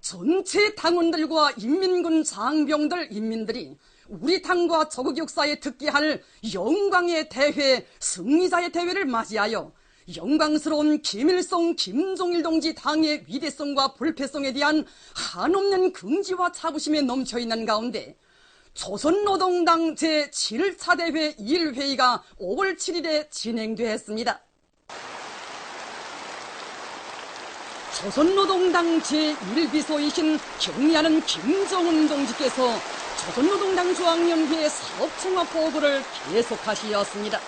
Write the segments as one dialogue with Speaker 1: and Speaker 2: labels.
Speaker 1: 전체 당원들과 인민군 장병들 인민들이 우리 당과 조국 역사에 특기할 영광의 대회, 승리자의 대회를 맞이하여 영광스러운 김일성, 김종일 동지 당의 위대성과 불패성에 대한 한없는 긍지와 자부심에 넘쳐있는 가운데 조선노동당 제7차 대회 1회의가 5월 7일에 진행되었습니다. 조선노동당 제1비서이신 경리하는 김정은 동지께서 조선노동당 중앙연회의 사업총합 보고를 계속하시었습니다.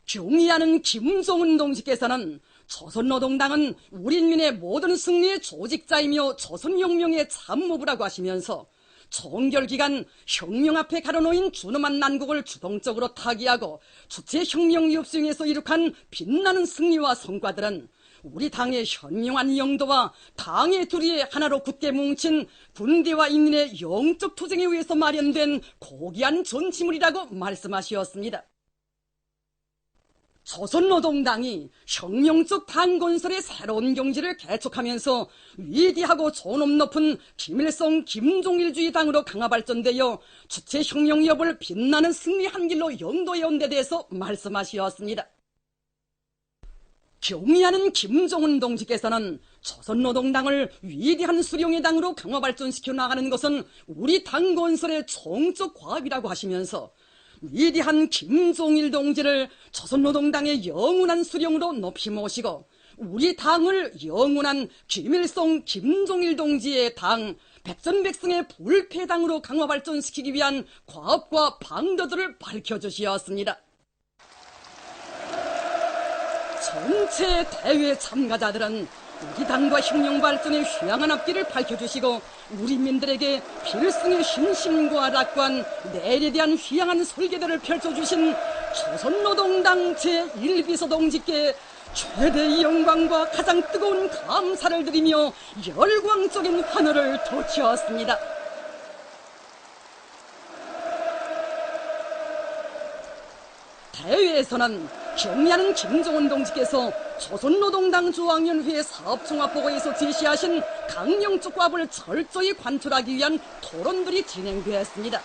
Speaker 1: 경의하는 김정은 동지께서는 조선노동당은 우리 인민의 모든 승리의 조직자이며 조선혁명의 참모부라고 하시면서 종결기간 혁명 앞에 가로놓인 준엄한 난국을 주동적으로 타개하고 주체혁명 엽수행에서 이룩한 빛나는 승리와 성과들은 우리 당의 현명한 영도와 당의 두리에 하나로 굳게 뭉친 군대와 인민의 영적 투쟁에 의해서 마련된 고귀한 전치물이라고 말씀하셨습니다. 조선노동당이 혁명적 당건설의 새로운 경지를 개척하면서 위대하고 존엄 높은 김일성 김종일주의 당으로 강화 발전되어 주체혁명 여부를 빛나는 승리 한 길로 영도해온 데 대해서 말씀하셨습니다. 경의하는 김정은 동지께서는 조선노동당을 위대한 수령의 당으로 강화 발전시켜 나가는 것은 우리 당 건설의 총적 과업이라고 하시면서 위대한 김종일 동지를 조선노동당의 영원한 수령으로 높이 모시고 우리 당을 영원한 김일성 김종일 동지의 당 백전백승의 불패당으로 강화 발전시키기 위한 과업과 방도들을 밝혀주셨습니다. 전체 대회 참가자들은 우리 당과 혁명 발전의 휘황한 앞길을 밝혀주시고 우리 민들에게 필승의 신심과 낙관, 내일에 대한 휘황한 설계들을 펼쳐주신 조선노동당 제1비서 동지께 최대의 영광과 가장 뜨거운 감사를 드리며 열광적인 환호를 토치었습니다. 대회에서는 경의하는 김정은 동지께서 조선노동당 중앙연회 사업종합보고에서 제시하신 강령적 과업을 철저히 관철하기 위한 토론들이 진행되었습니다.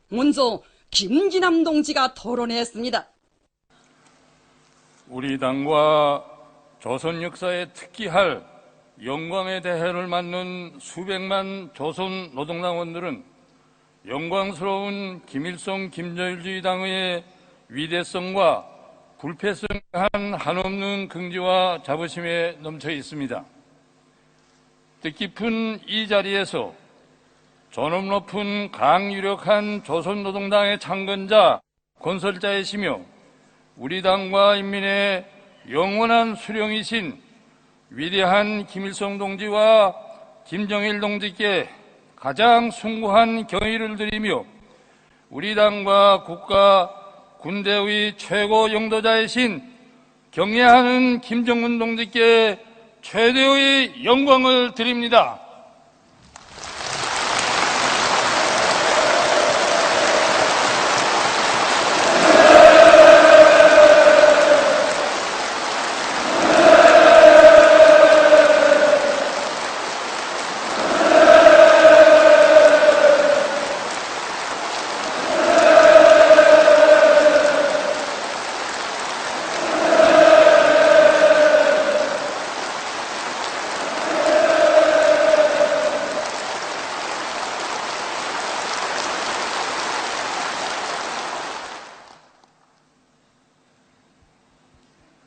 Speaker 1: 먼저 김기남 동지가 토론했습니다.
Speaker 2: 우리 당과 조선 역사에 특기할 영광의 대회를 맞는 수백만 조선 노동당원들은 영광스러운 김일성 김정일주의 당의 위대성과 불패성한 한없는 긍지와 자부심에 넘쳐 있습니다. 뜻깊은 이 자리에서 존엄 높은 강유력한 조선노동당의 창건자, 건설자이시며 우리 당과 인민의 영원한 수령이신 위대한 김일성 동지와 김정일 동지께 가장 숭고한 경의를 드리며 우리 당과 국가, 군대의 최고 영도자이신 경애하는 김정은 동지께 최대의 영광을 드립니다.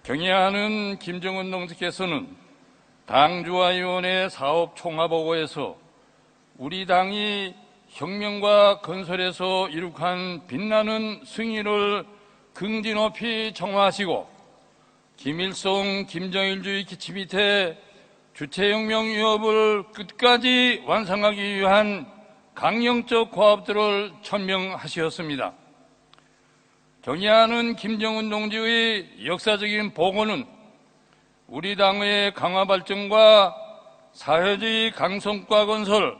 Speaker 2: 경의하는 김정은 동지께서는 당주화위원회 사업 총합보고에서 우리 당이 혁명과 건설에서 이룩한 빛나는 승리를 긍지 높이 정화하시고 김일성 김정일주의 기치 밑에 주체혁명 위협을 끝까지 완성하기 위한 강령적 과업들을 천명하셨습니다. 경의하는 김정은 동지의 역사적인 보고는 우리 당의 강화 발전과 사회주의 강성과 건설,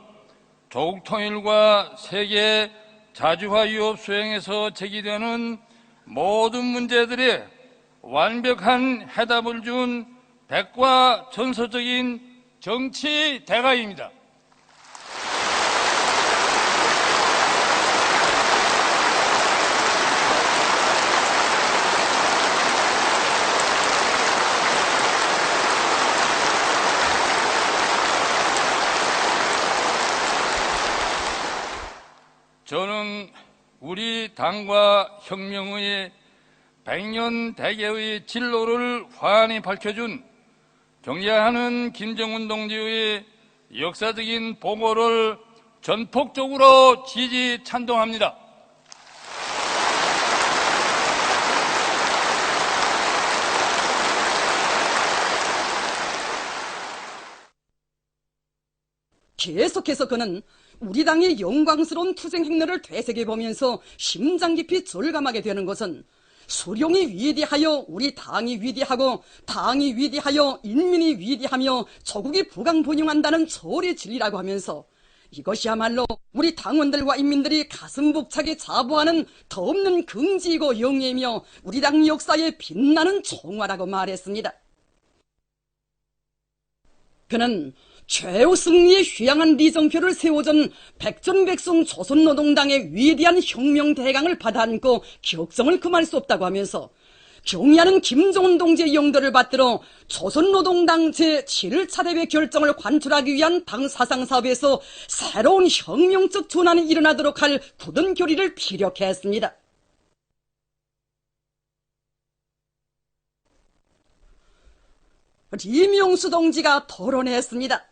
Speaker 2: 조국 통일과 세계 자주화 유업 수행에서 제기되는 모든 문제들에 완벽한 해답을 준 백과 전서적인 정치 대가입니다. 저는 우리 당과 혁명의 100년 대계의 진로를 환히 밝혀준 경례하는 김정은 동지의 역사적인 봉호를 전폭적으로 지지 찬동합니다.
Speaker 1: 계속해서 그는 우리 당의 영광스러운 투쟁 행렬을 되새겨보면서 심장 깊이 절감하게 되는 것은 수령이 위대하여 우리 당이 위대하고 당이 위대하여 인민이 위대하며 조국이 부강분영한다는 절의 진리라고 하면서 이것이야말로 우리 당원들과 인민들이 가슴 벅차게 자부하는 더없는 긍지이고 영예이며 우리 당 역사의 빛나는 총화라고 말했습니다. 그는 최후 승리에 휴양한 리정표를 세워준 백전백승 조선노동당의 위대한 혁명 대강을 받아안고 격정을 금할 수 없다고 하면서 경의하는 김정은 동지의 영도를 받들어 조선노동당 제7차 대회 결정을 관철하기 위한 당 사상사업에서 새로운 혁명적 전환이 일어나도록 할 굳은 결의를 피력했습니다. 이명수 동지가 토론했습니다.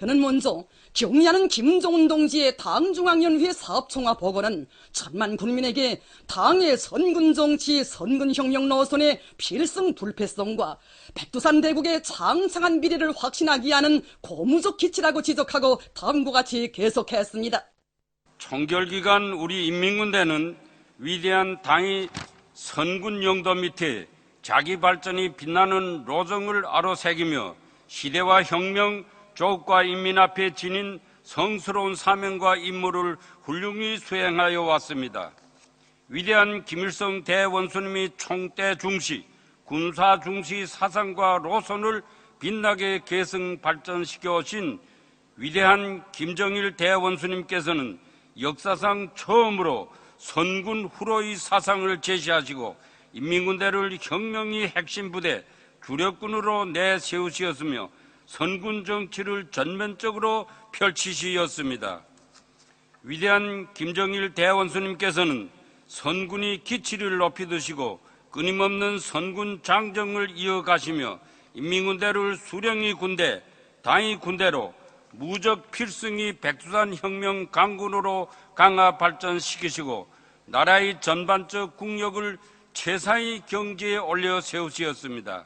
Speaker 1: 그는 먼저 경의하는 김정은 동지의 당중앙연회 사업총화 보고는 천만 국민에게 당의 선군정치, 선군혁명 노선의 필승불패성과 백두산 대국의 장창한 미래를 확신하기 위한 고무적 기치라고 지적하고 다음과 같이 계속했습니다.
Speaker 3: 총결기간 우리 인민군대는 위대한 당의 선군 영도 밑에 자기 발전이 빛나는 로정을 아로새기며 시대와 혁명, 조국과 인민 앞에 지닌 성스러운 사명과 임무를 훌륭히 수행하여 왔습니다. 위대한 김일성 대원수님이 총대 중시, 군사 중시 사상과 로선을 빛나게 계승 발전시켜 오신 위대한 김정일 대원수님께서는 역사상 처음으로 선군 후로의 사상을 제시하시고 인민군대를 혁명의 핵심 부대, 주력군으로 내세우시었으며 선군 정치를 전면적으로 펼치시었습니다. 위대한 김정일 대원수님께서는 선군이 기치를 높이 드시고 끊임없는 선군 장정을 이어가시며 인민군대를 수령의 군대, 당의 군대로 무적 필승의 백두산 혁명 강군으로 강화 발전시키시고 나라의 전반적 국력을 최상의 경지에 올려 세우시었습니다.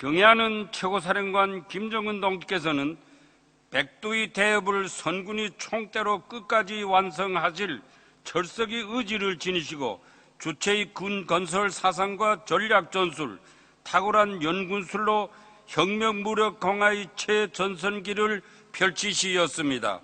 Speaker 3: 경애하는 최고사령관 김정은 동지께서는 백두의 대업을 선군이 총대로 끝까지 완성하실 철석의 의지를 지니시고 주체의 군 건설 사상과 전략 전술, 탁월한 연군술로 혁명 무력 강화의 최전선기를 펼치시었습니다.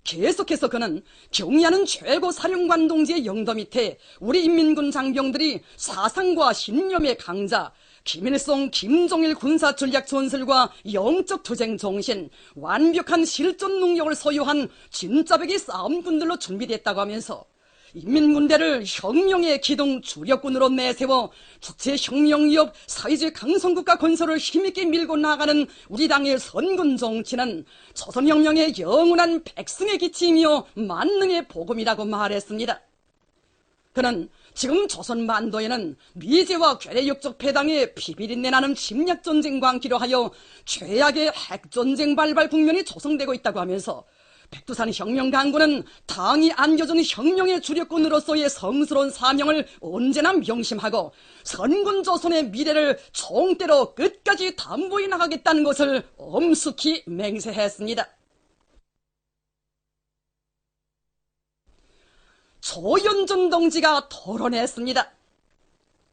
Speaker 1: 계속해서 그는 경의하는 최고 사령관 동지의 영도 밑에 우리 인민군 장병들이 사상과 신념의 강자, 김일성, 김정일 군사 전략 전술과 영적 투쟁 정신, 완벽한 실전 능력을 소유한 진짜배기 싸움꾼들로 준비됐다고 하면서 인민군대를 혁명의 기동 주력군으로 내세워 국제혁명위협 사회주의 강성국가 건설을 힘있게 밀고 나가는 우리 당의 선군 정치는 조선혁명의 영원한 백승의 기치이며 만능의 복음이라고 말했습니다. 그는 지금 조선 만도에는 미제와 괴뢰역적 패당의 비비린내 나는 침략전쟁과 함께로 하여 최악의 핵전쟁 발발 국면이 조성되고 있다고 하면서 백두산 혁명 강군은 당이 안겨준 혁명의 주력군으로서의 성스러운 사명을 언제나 명심하고 선군 조선의 미래를 총대로 끝까지 담보해 나가겠다는 것을 엄숙히 맹세했습니다. 조연준 동지가 토론했습니다.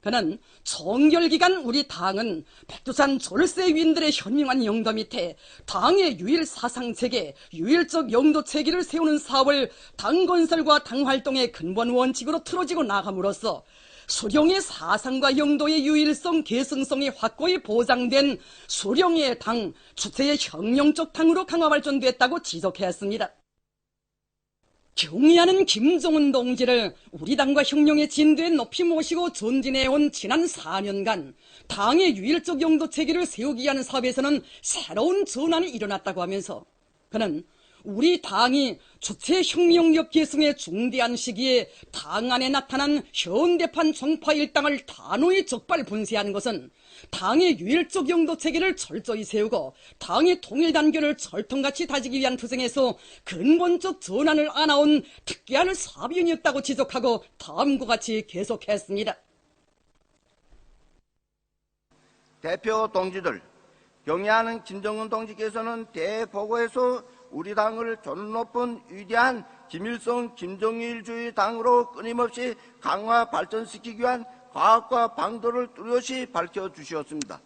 Speaker 1: 그는 정결기간 우리 당은 백두산 졸세위인들의 현명한 영도 밑에 당의 유일 사상체계, 유일적 영도체계를 세우는 사업을 당 건설과 당 활동의 근본 원칙으로 틀어지고 나감으로써 수령의 사상과 영도의 유일성, 계승성이 확고히 보장된 수령의 당, 주체의 혁명적 당으로 강화 발전됐다고 지적했습니다. 경의하는 김정은 동지를 우리 당과 혁명의 진도에 높이 모시고 전진해온 지난 4년간 당의 유일적 영도체계를 세우기 위한 사업에서는 새로운 전환이 일어났다고 하면서 그는 우리 당이 주체 혁명력 계승의 중대한 시기에 당 안에 나타난 현대판 정파 일당을 단호히 적발 분쇄하는 것은 당의 유일적 영도체계를 철저히 세우고 당의 통일단결을 철통같이 다지기 위한 투쟁에서 근본적 전환을 안아온 특기할 사비윤이었다고 지적하고 다음과 같이 계속했습니다.
Speaker 4: 대표 동지들, 경의하는 김정은 동지께서는 대보고에서 우리 당을 존엄 높은 위대한 김일성 김정일주의 당으로 끊임없이 강화 발전시키기 위한 과학과 방도를 뚜렷이 밝혀주셨습니다.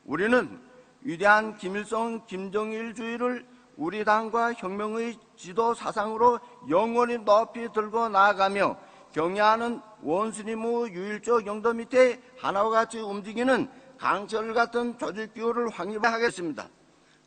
Speaker 4: 우리는 위대한 김일성 김정일주의를 우리 당과 혁명의 지도 사상으로 영원히 높이 들고 나아가며 경의하는 원수님의 유일적 영도 밑에 하나와 같이 움직이는 강철 같은 조직기호를 확립하겠습니다.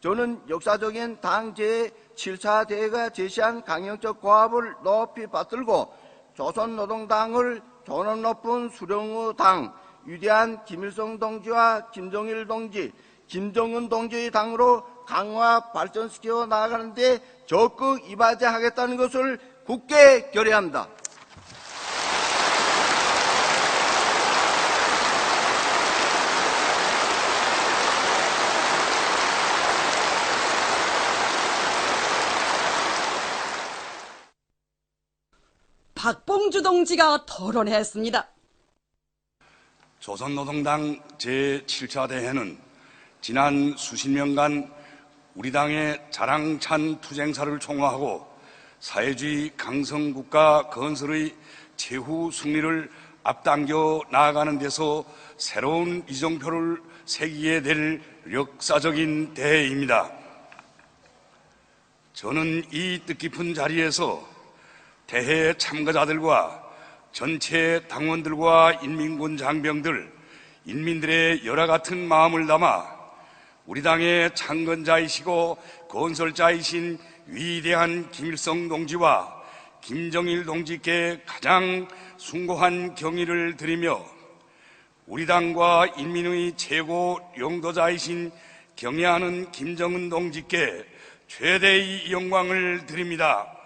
Speaker 4: 저는 역사적인 당 제7차 대회가 제시한 강령적 고합을 높이 받들고 조선노동당을 존엄 높은 수령의 당, 위대한 김일성 동지와 김정일 동지, 김정은 동지의 당으로 강화 발전시켜 나아가는 데 적극 이바지하겠다는 것을 굳게 결의합니다.
Speaker 1: 박봉주 동지가 토론했습니다.
Speaker 5: 조선노동당 제7차 대회는 지난 수십 년간 우리 당의 자랑찬 투쟁사를 총화하고 사회주의 강성국가 건설의 최후 승리를 앞당겨 나아가는 데서 새로운 이정표를 새기게 될 역사적인 대회입니다. 저는 이 뜻깊은 자리에서 대회 참가자들과 전체 당원들과 인민군 장병들, 인민들의 열화 같은 마음을 담아 우리 당의 창건자이시고 건설자이신 위대한 김일성 동지와 김정일 동지께 가장 숭고한 경의를 드리며 우리 당과 인민의 최고 영도자이신 경애하는 김정은 동지께 최대의 영광을 드립니다.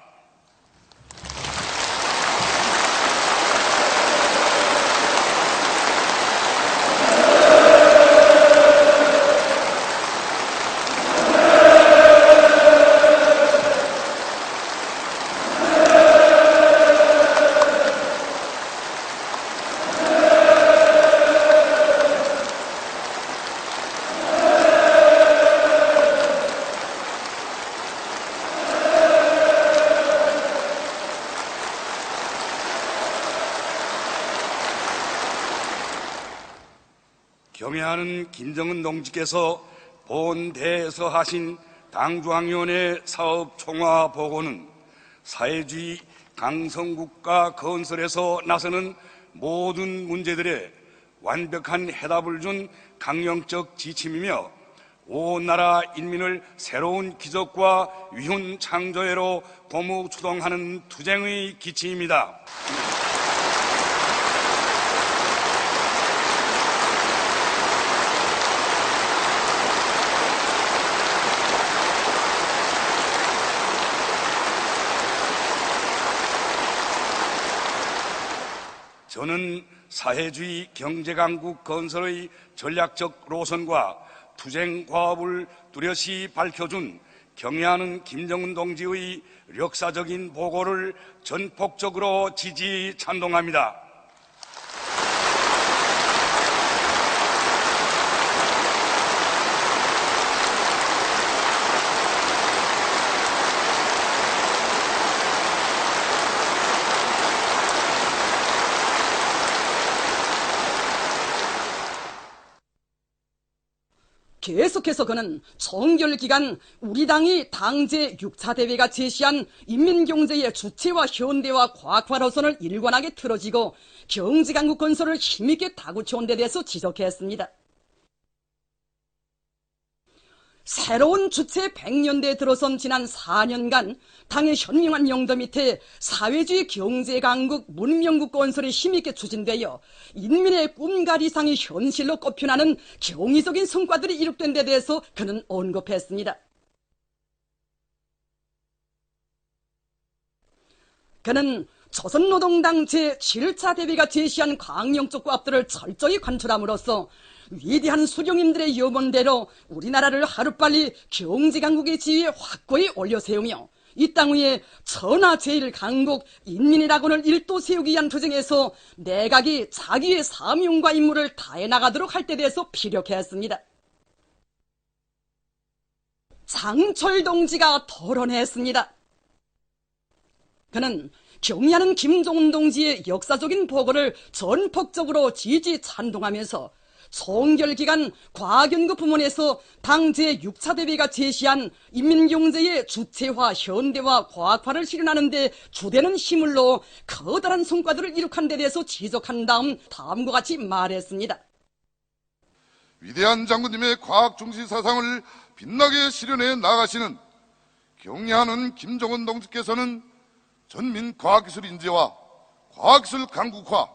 Speaker 5: 경애하는 김정은 동지께서 본대에서 하신 당중앙위원회 사업 총화 보고는 사회주의 강성국가 건설에서 나서는 모든 문제들에 완벽한 해답을 준 강령적 지침이며 온 나라 인민을 새로운 기적과 위훈 창조회로 고무 추동하는 투쟁의 기치입니다. 저는 사회주의 경제강국 건설의 전략적 노선과 투쟁 과업을 뚜렷이 밝혀준 경애하는 김정은 동지의 역사적인 보고를 전폭적으로 지지 찬동합니다.
Speaker 1: 계속해서 그는 정결기간 우리 당이 당제 6차 대회가 제시한 인민경제의 주체와 현대화 과학화 노선을 일관하게 틀어지고 경제강국 건설을 힘있게 다구쳐온 데 대해서 지적했습니다. 새로운 주체 100년대에 들어선 지난 4년간 당의 현명한 영도 밑에 사회주의 경제강국 문명국 건설이 힘있게 추진되어 인민의 꿈과 이상이 현실로 꼽혀나는 경이적인 성과들이 이룩된 데 대해서 그는 언급했습니다. 그는 조선노동당 제7차 대회가 제시한 강령적 과업들을 철저히 관철함으로써 위대한 수령님들의 염원대로 우리나라를 하루빨리 경제강국의 지위에 확고히 올려세우며 이 땅 위에 천하 제1강국 인민의 낙원을 일도 세우기 위한 투쟁에서 내각이 자기의 사명과 임무를 다해 나가도록 할 때 대해서 피력했습니다. 장철 동지가 토론했습니다. 그는 경의하는 김정은 동지의 역사적인 보고를 전폭적으로 지지 찬동하면서 총결기간 과학연구 부문에서 당 제6차 대회가 제시한 인민경제의 주체화, 현대화, 과학화를 실현하는 데 주되는 힘을로 커다란 성과들을 이룩한 데 대해서 지적한 다음 다음과 같이 말했습니다.
Speaker 6: 위대한 장군님의 과학 중시 사상을 빛나게 실현해 나가시는 경의하는 김정은 동지께서는 전민 과학기술 인재와 과학기술 강국화,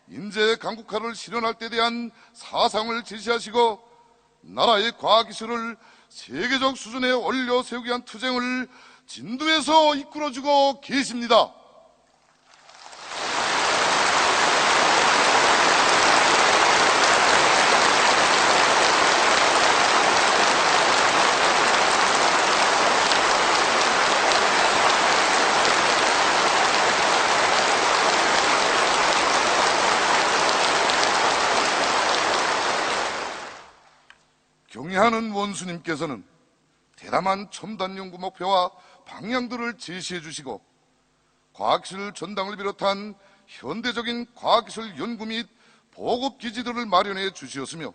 Speaker 6: 인재 강국화를 실현할 때 대한 사상을 제시하시고 나라의 과학기술을 세계적 수준에 올려 세우기 위한 투쟁을 진두에서 이끌어주고 계십니다. 경의하는 원수님께서는 대담한 첨단 연구 목표와 방향들을 제시해 주시고 과학기술 전당을 비롯한 현대적인 과학기술 연구 및 보급 기지들을 마련해 주시었으며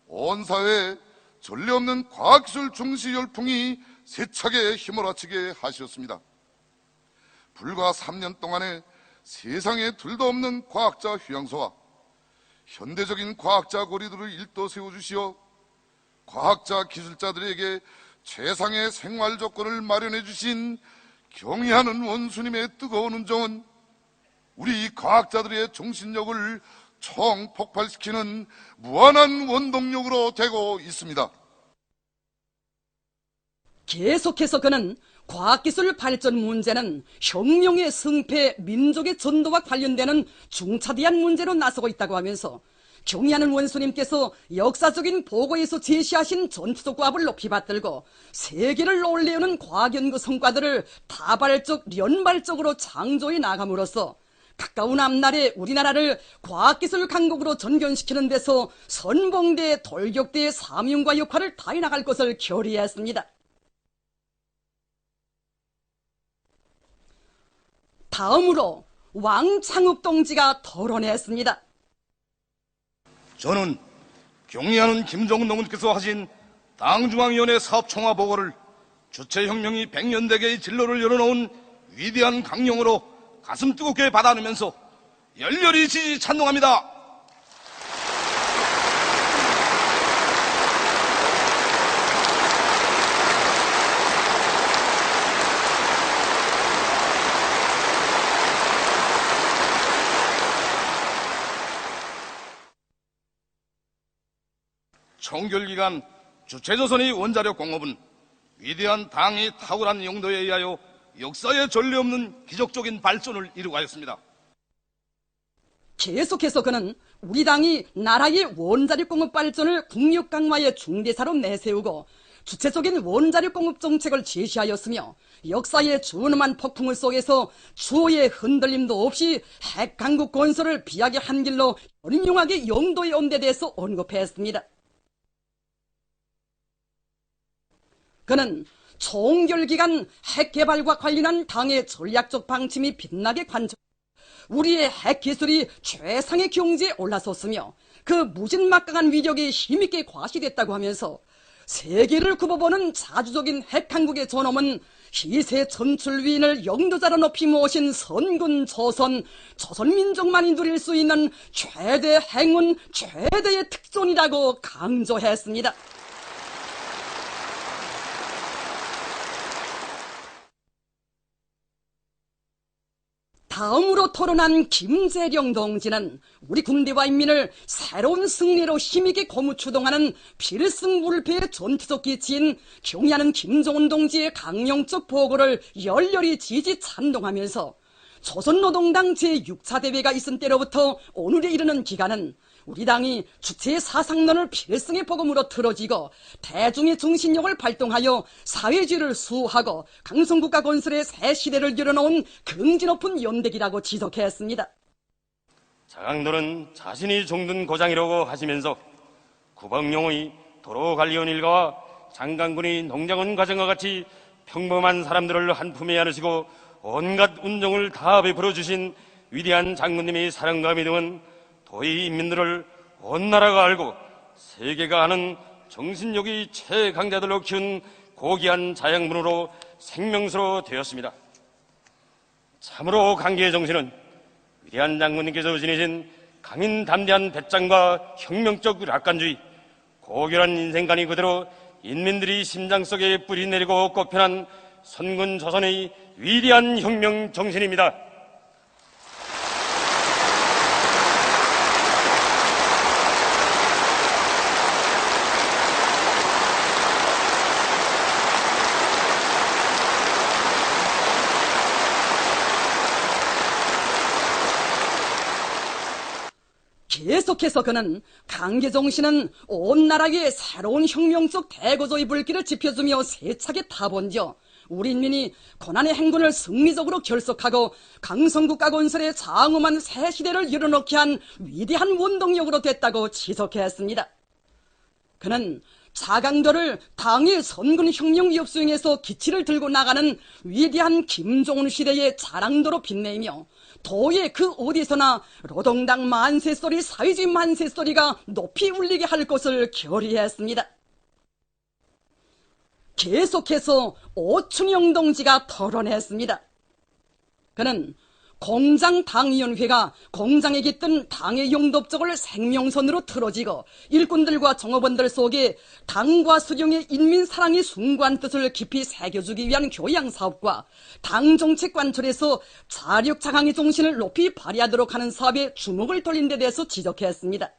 Speaker 6: 온 사회에 전례 없는 과학기술 중시 열풍이 세차게 휘몰아치게 하셨습니다. 불과 3년 동안에 세상에 둘도 없는 과학자 휴양소와 현대적인 과학자 고리들을 일도 세워주시어 과학자 기술자들에게 최상의 생활 조건을 마련해 주신 경의하는 원수님의 뜨거운 운정은 우리 과학자들의 정신력을 총폭발시키는 무한한 원동력으로 되고 있습니다.
Speaker 1: 계속해서 그는 과학기술 발전 문제는 혁명의 승패, 민족의 전도와 관련되는 중차대한 문제로 나서고 있다고 하면서 경의하는 원수님께서 역사적인 보고에서 제시하신 전투적 과업을 높이 받들고 세계를 놀래우는 과학연구 성과들을 다발적, 연발적으로 창조해 나감으로써 가까운 앞날에 우리나라를 과학기술 강국으로 전견시키는 데서 선봉대, 돌격대의 사명과 역할을 다해 나갈 것을 결의했습니다. 다음으로 왕창욱 동지가 토론했습니다.
Speaker 5: 저는 경의하는 김정은 동지께서 하신 당중앙위원회 사업총화 보고를 주체혁명이 100년대계의 진로를 열어놓은 위대한 강령으로 가슴 뜨겁게 받아내면서 열렬히 지지 찬동합니다. 총결기간 주체조선의 원자력 공업은 위대한 당의 탁월한 용도에 의하여 역사에 전례 없는 기적적인 발전을 이루어가였습니다.
Speaker 1: 계속해서 그는 우리 당이 나라의 원자력 공업 발전을 국력 강화의 중대사로 내세우고 주체적인 원자력 공업 정책을 제시하였으며 역사의 준엄한 폭풍을 속에서 주어의 흔들림도 없이 핵 강국 건설을 비약의 한 길로 현명하게 영도에 온 데 대해서 언급했습니다. 그는 총결기간 핵개발과 관련한 당의 전략적 방침이 빛나게 관철, 우리의 핵기술이 최상의 경지에 올라섰으며 그 무진막강한 위력이 힘있게 과시됐다고 하면서 세계를 굽어보는 자주적인 핵강국의 존엄은 희세 전출 위인을 영도자로 높이 모신 선군 조선민족만이 누릴 수 있는 최대 행운, 최대의 특존이라고 강조했습니다. 다음으로 토론한 김재령 동지는 우리 군대와 인민을 새로운 승리로 힘있게 고무추동하는 필승물패의 전투적 기치인 경의하는 김정은 동지의 강령적 보고를 열렬히 지지 찬동하면서 조선노동당 제6차 대회가 있은 때로부터 오늘에 이르는 기간은 우리 당이 주체의 사상론을 필승의 복음으로 틀어지고 대중의 정신력을 발동하여 사회주의를 수호하고 강성국가 건설의 새 시대를 열어놓은 긍지 높은 연대기라고 지적했습니다.
Speaker 7: 자강들은 자신이 종든 고장이라고 하시면서 구방용의 도로관리원 일가와 장강군이 농장원 과정과 같이 평범한 사람들을 한 품에 안으시고 온갖 운종을 다 베풀어 주신 위대한 장군님의 사랑과 믿음은 도의 인민들을 온 나라가 알고 세계가 아는 정신력이 최강자들로 키운 고귀한 자양분으로 생명수로 되었습니다. 참으로 강계의 정신은 위대한 장군님께서 지니신 강인 담대한 배짱과 혁명적 낙관주의, 고결한 인생관이 그대로 인민들이 심장 속에 뿌리 내리고 꽃펴난 선군 조선의 위대한 혁명 정신입니다.
Speaker 1: 계속해서 그는 강계정신은 온 나라 위에 새로운 혁명적 대거조의 불길을 지펴주며 세차게 타본져 우리 인민이 고난의 행군을 승리적으로 결속하고 강성국가 건설의 장엄한 새 시대를 열어놓게 한 위대한 원동력으로 됐다고 지적했습니다. 그는 자강도를 당의 선군혁명 수행에서 기치를 들고 나가는 위대한 김정은 시대의 자랑도로 빛내며 도의 그 어디서나 노동당 만세소리, 사회주의 만세소리가 높이 울리게 할 것을 결의했습니다. 계속해서 오춘영 동지가 토론했습니다. 그는 공장당위원회가 공장에 깃든 당의 용도업적을 생명선으로 틀어지고 일꾼들과 종업원들 속에 당과 수령의 인민사랑의 숭고한 뜻을 깊이 새겨주기 위한 교양사업과 당정책 관철에서 자력자강의 정신을 높이 발휘하도록 하는 사업에 주목을 돌린 데 대해서 지적했습니다.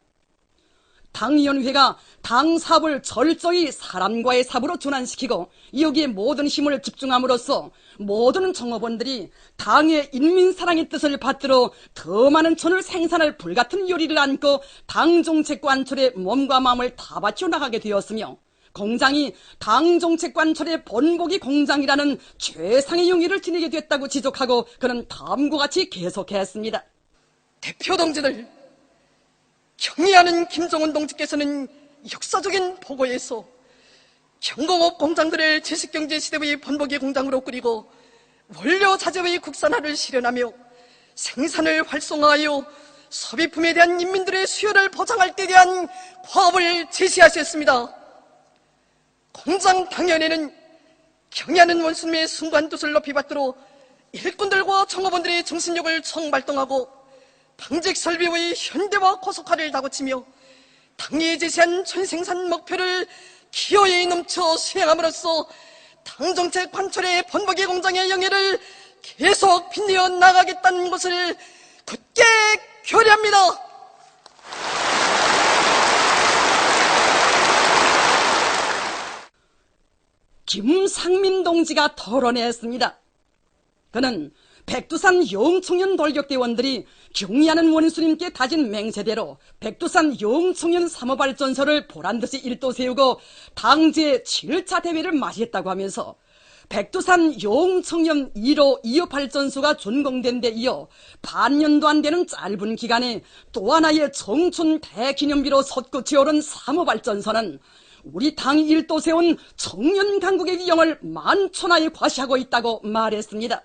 Speaker 1: 당위원회가 당 사업을 철저히 사람과의 사업으로 전환시키고 여기에 모든 힘을 집중함으로써 모든 종업원들이 당의 인민사랑의 뜻을 받들어 더 많은 천을 생산할 불같은 요리를 안고 당정책 관철에 몸과 마음을 다 바쳐 나가게 되었으며 공장이 당정책 관철의 본보기 공장이라는 최상의 영예를 지니게 됐다고 지적하고 그는 다음과 같이 계속했습니다.
Speaker 8: 대표 동지들, 경의하는 김정은 동지께서는 역사적인 보고에서 경공업 공장들을 지식경제 시대의 본보기 공장으로 꾸리고 원료자재의 국산화를 실현하며 생산을 활성화하여 소비품에 대한 인민들의 수요를 보장할 때 대한 과업을 제시하셨습니다. 공장 당연에는 경의하는 원수님의 숭고한 뜻을 높이 받들어 일꾼들과 종업원들의 정신력을 총발동하고 방직 설비의 현대화 고속화를 다고치며 당이 제시한 전생산 목표를 기어이 넘쳐 수행함으로써 당정책 관철의 본보기 공장의 영예를 계속 빛내어 나가겠다는 것을 굳게 결의합니다.
Speaker 1: 김상민 동지가 토론했습니다. 그는 백두산 영청년 돌격대원들이 경의하는 원수님께 다진 맹세대로 백두산 영청년 3호 발전소를 보란듯이 일도 세우고 당제 7차 대회를 맞이했다고 하면서 백두산 영청년 1호 2호 발전소가 준공된 데 이어 반년도 안 되는 짧은 기간에 또 하나의 청춘 대기념비로 솟구치 오른 3호 발전소는 우리 당이 일도 세운 청년 강국의 위용을 만천하에 과시하고 있다고 말했습니다.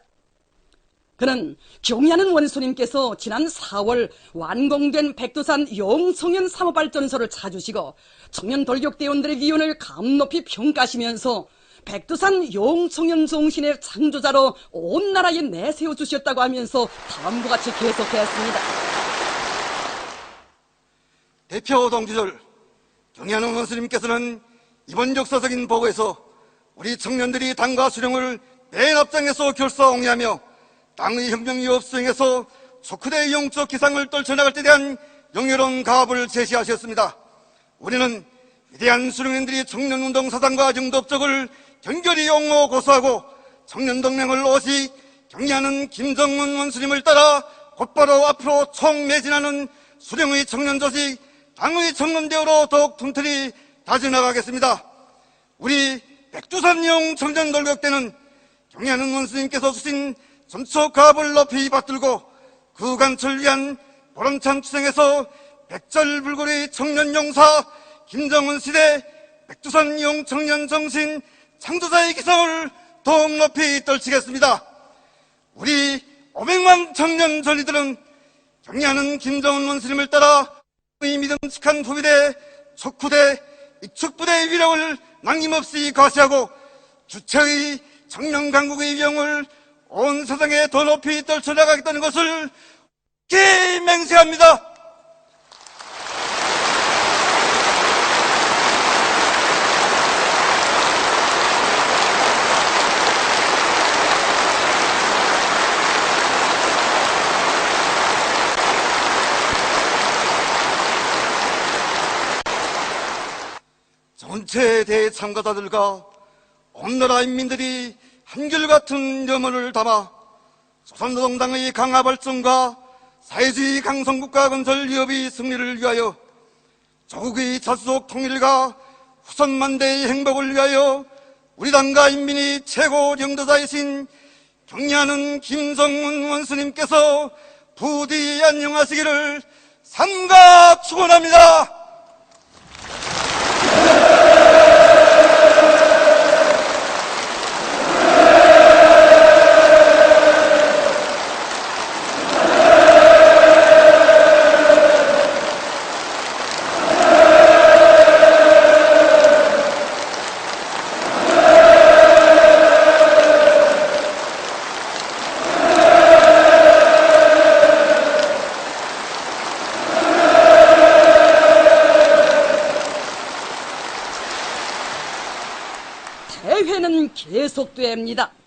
Speaker 1: 그는 경의하는 원수님께서 지난 4월 완공된 백두산 영청년 사업발전소를 찾으시고 청년 돌격대원들의 위원을 감높이 평가하시면서 백두산 영청년 정신의 창조자로 온 나라에 내세워 주셨다고 하면서 다음과 같이 계속했습니다.
Speaker 9: 대표 동지들, 경의하는 원수님께서는 이번 역사적인 보고에서 우리 청년들이 당과 수령을 맨 앞장에서 결사옹리하며 당의 혁명유업 수행에서 촉구대 영적 기상을 떨쳐나갈 때 대한 영예로운 가업을 제시하셨습니다. 우리는 위대한 수령님들이 청년운동 사상과 정도업적을 견결히 옹호 고수하고 청년동맹을 오직 경의하는 김정은 원수님을 따라 곧바로 앞으로 총매진하는 수령의 청년조직 당의 청년대우로 더욱 튼튼히 다져나가겠습니다. 우리 백두산용 청년돌격대는 경의하는 원수님께서 주신 전초 가업을 높이 받들고 그 관철 위한 보람찬 투쟁에서 백절불굴의 청년용사 김정은 시대 백두산용 청년 정신 창조자의 기성을 더욱 높이 떨치겠습니다. 우리 500만 청년 전리들은 경의하는 김정은 원수님을 따라 의 믿음직한 후비대, 촉구대, 익축부대의 위력을 남김없이 과시하고 주체의 청년 강국의 위용을 온 세상에 더 높이 떨쳐나가겠다는 것을 깊이 맹세합니다. 전체 대회 참가자들과 온 나라 인민들이 한결같은 염원을 담아 조선노동당의 강화 발전과 사회주의 강성국가 건설 위협의 승리를 위하여 조국의 자주적 통일과 후손만대의 행복을 위하여 우리 당과 인민이 최고領導자이신 경의하는 김정은 원수님께서 부디 안녕하시기를 삼가 축원합니다.
Speaker 1: 대회는 계속됩니다.